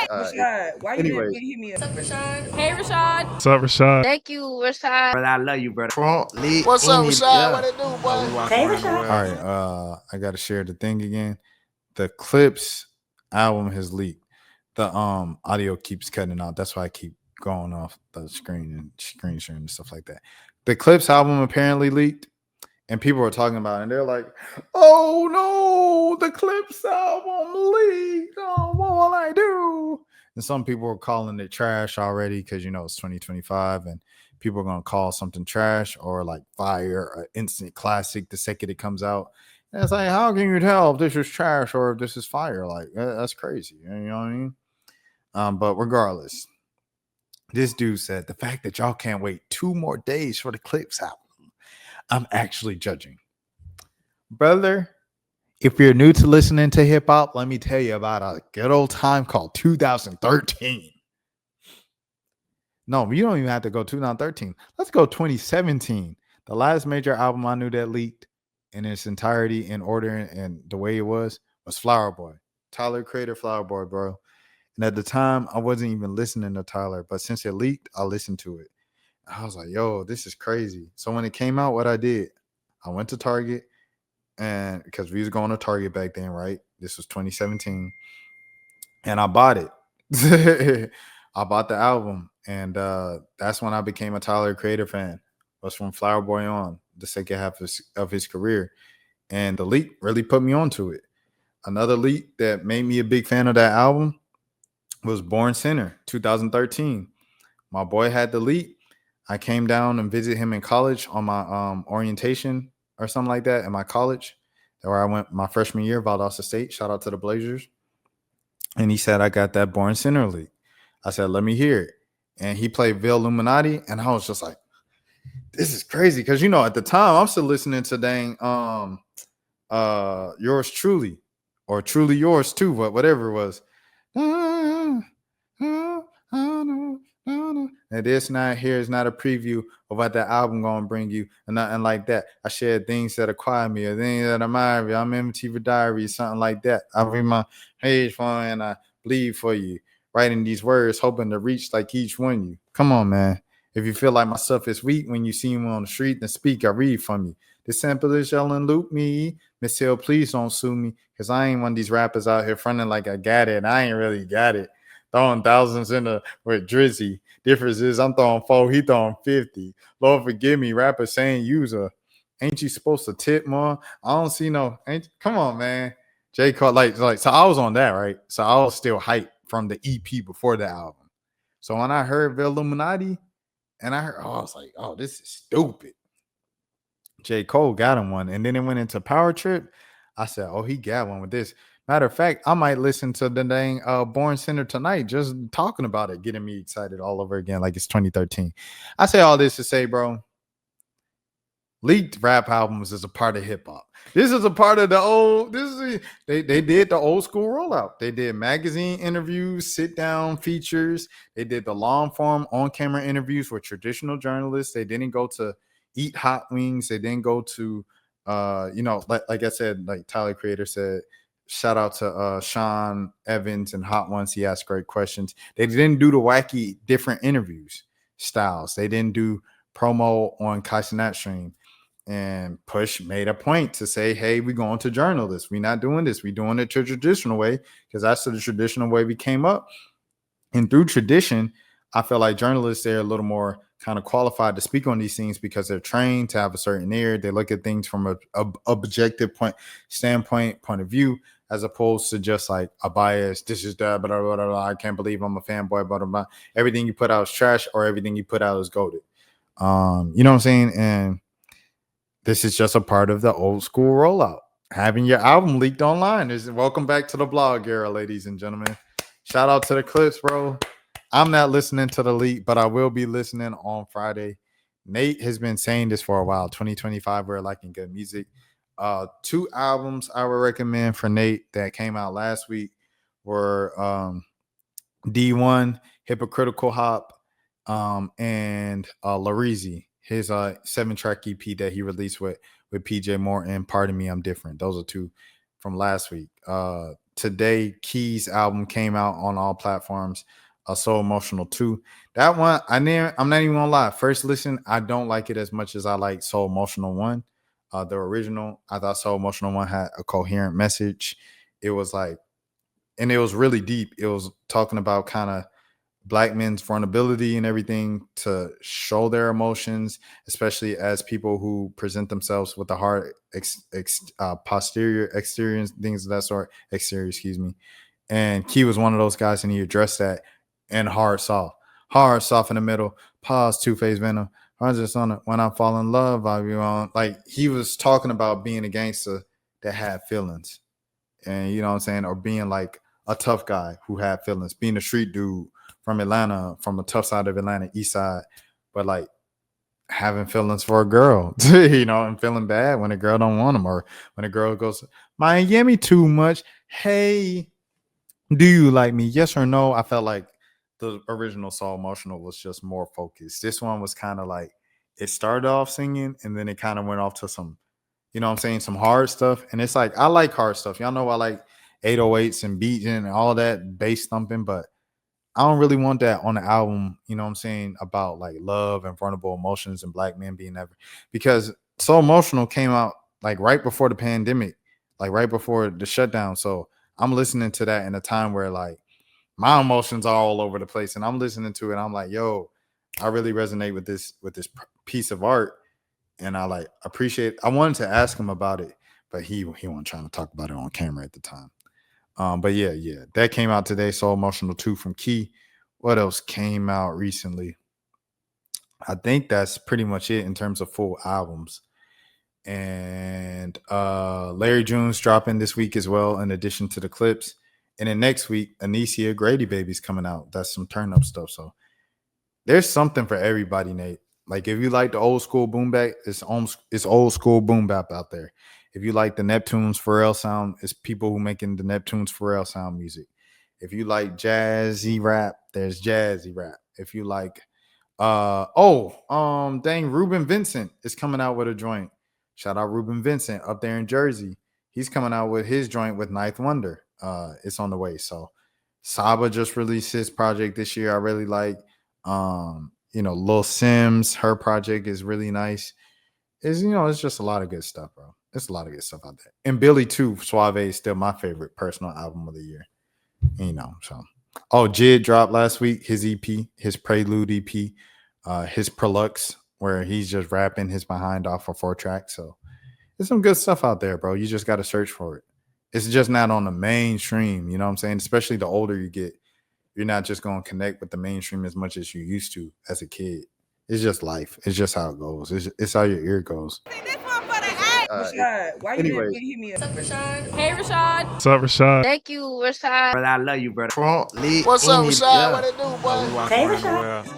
Rashad, why you didn't Anyways, hit me up? What's up, Rashad? Hey, Rashad. What's up, Rashad? Thank you, Rashad. brother, I love you, brother. Trump lit What's up, in it, Rashad? yeah. What it do, boy? We walk Hey, around the Rashad. world. All right, I gotta share the thing again. The Clipse album has leaked. The audio keeps cutting out. That's why I keep going off the screen and screen sharing and stuff like that. The Clipse album apparently leaked, and people were talking about it, and they're like, "Oh no, the Clipse album leaked. Oh, what will I do?" And some people were calling it trash already because it's 2025 and people are gonna call something trash or like fire, an instant classic the second it comes out. And it's like, how can you tell if this is trash or if this is fire? Like that's crazy. You know what I mean? But regardless, this dude said the fact that y'all can't wait 2 more days for the Clipse album, I'm actually judging. Brother, if you're new to listening to hip hop, let me tell you about a good old time called 2013. No, you don't even have to go 2013. Let's go 2017. The last major album I knew that leaked in its entirety, in order and the way it was Flower Boy. Tyler Creator, Flower Boy, bro. And at the time, I wasn't even listening to Tyler, but since it leaked, I listened to it. I was like, yo, this is crazy. So when it came out, what I did, I went to Target, and because we was going to Target back then, right? This was 2017. And I bought it. I bought the album. And that's when I became a Tyler Creator fan. Was from Flower Boy on, the second half of his career. And the leak really put me onto it. Another leak that made me a big fan of that album was Born Sinner, 2013. My boy had the leak. I came down and visited him in college on my orientation or something like that in my college, where I went my freshman year, Valdosta State. Shout out to the Blazers. And he said, I got that Born Sinner leak. I said, let me hear it. And he played Bill Illuminati, and I was just like, this is crazy. Because, at the time, I'm still listening to dang Yours Truly, or Truly Yours Too, but whatever it was. And this not here is not a preview of what that album gonna bring you, and nothing like that. I shared things that acquire me, or things that admire me. I'm empty for diary, something like that. I read my page for and I bleed for you, writing these words, hoping to reach like each one you. Come on, man. If you feel like my stuff is weak when you see me on the street, then speak. I read from you. The sample is yelling, loop me. Miss Hill, please don't sue me, because I ain't one of these rappers out here fronting like I got it. I ain't really got it. Throwing thousands in the with Drizzy. Difference is I'm throwing 4, he throwing 50. Lord forgive me, rapper saying user. Ain't you supposed to tip more? I don't see no. Come on, man. J. Cole, like, so I was on that, right? So I was still hyped from the EP before the album. So when I heard the Illuminati, and I was like, oh, this is stupid. J. Cole got him one. And then it went into Power Trip. I said, oh, he got one with this. Matter of fact, I might listen to the dang Born Center tonight, just talking about it, getting me excited all over again like it's 2013. I say all this to say, bro, leaked rap albums is a part of hip hop. This is a part of the old. They did the old school rollout. They did magazine interviews, sit down features. They did the long form on camera interviews with traditional journalists. They didn't go to eat hot wings. They didn't go to, like I said, like Tyler Creator said. Shout out to Sean Evans and Hot Ones. He asked great questions. They didn't do the wacky different interviews styles. They didn't do promo on Kaisenat stream. And Push made a point to say, hey, we're going to journalists. We're not doing this. We're doing it the traditional way, because that's the traditional way we came up. And through tradition, I feel like journalists, they're a little more kind of qualified to speak on these things because they're trained to have a certain ear. They look at things from a objective point of view, as opposed to just like a bias. This is that, blah, blah, blah, blah. I can't believe I'm a fanboy, blah, blah, blah. Everything you put out is trash, or everything you put out is goated. You know what I'm saying? And this is just a part of the old school rollout. Having your album leaked online. Welcome back to the blog era, ladies and gentlemen. Shout out to the Clipse, bro. I'm not listening to the leak, but I will be listening on Friday. Nate has been saying this for a while. 2025, we're liking good music. 2 albums I would recommend for Nate that came out last week were D1, Hypocritical Hop, and Larizi, his 7-track EP that he released with PJ Moore and Pardon Me, I'm Different. Those are 2 from last week. today, Key's album came out on all platforms. So Emotional 2. That one, I'm not even gonna lie. First listen, I don't like it as much as I like So Emotional 1. The original, I thought So Emotional 1 had a coherent message. It was like, and it was really deep. It was talking about kind of Black men's vulnerability and everything to show their emotions, especially as people who present themselves with the hard posterior, exterior, and things of that sort. Exterior, excuse me. And Key was one of those guys, and he addressed that in hard, soft in the middle. Pause, two-faced venom. I just on it when I fall in love. I be on, like, he was talking about being a gangster that had feelings, and you know what I'm saying, or being like a tough guy who had feelings, being a street dude from Atlanta, from a tough side of Atlanta, east side, but like having feelings for a girl, you know, and feeling bad when a girl don't want him, or when a girl goes Miami too much. Hey, do you like me? Yes or no? I felt like the original So Emotional was just more focused. This one was kind of like, it started off singing and then it kind of went off to some, you know what I'm saying, some hard stuff. And it's like, I like hard stuff. Y'all know I like 808s and beating and all that bass thumping, but I don't really want that on the album, you know what I'm saying, about like love and vulnerable emotions and Black men being ever, because So Emotional came out like right before the pandemic, like right before the shutdown. So I'm listening to that in a time where like my emotions are all over the place, and I'm listening to it. I'm like, yo, I really resonate with this piece of art, and I like appreciate. I wanted to ask him about it, but he wasn't trying to talk about it on camera at the time. But yeah, that came out today. So Emotional 2 from Key. What else came out recently? I think that's pretty much it in terms of full albums. And Larry June's dropping this week as well, in addition to the Clipse. And then next week, Anicia Grady Baby's coming out. That's some turn up stuff. So there's something for everybody, Nate. Like if you like the old school boom bap, it's old school boom bap out there. If you like the Neptunes Pharrell sound, it's people who making the Neptunes Pharrell sound music. If you like jazzy rap, there's jazzy rap. If you like dang, Ruben Vincent is coming out with a joint. Shout out Ruben Vincent up there in Jersey. He's coming out with his joint with Ninth Wonder. It's on the way. So Saba just released his project this year. I really like. Lil Sims, her project is really nice. It's just a lot of good stuff, bro. It's a lot of good stuff out there. And Billy too, Suave is still my favorite personal album of the year. So Jid dropped last week his EP, his Prelude EP, his Prolux, where he's just rapping his behind off of 4-track. So there's some good stuff out there, bro. You just got to search for it. It's just not on the mainstream, you know what I'm saying? Especially the older you get, you're not just going to connect with the mainstream as much as you used to as a kid. It's just life. It's just how it goes. It's how your ear goes. Rashad, why you Anyway. didn't hit me up? What's up, Rashad? Hey, Rashad. What's up, Rashad? Thank you, Rashad. Brother, I love you, brother. What's up, Rashad? What it do, boy? Hey, Rashad.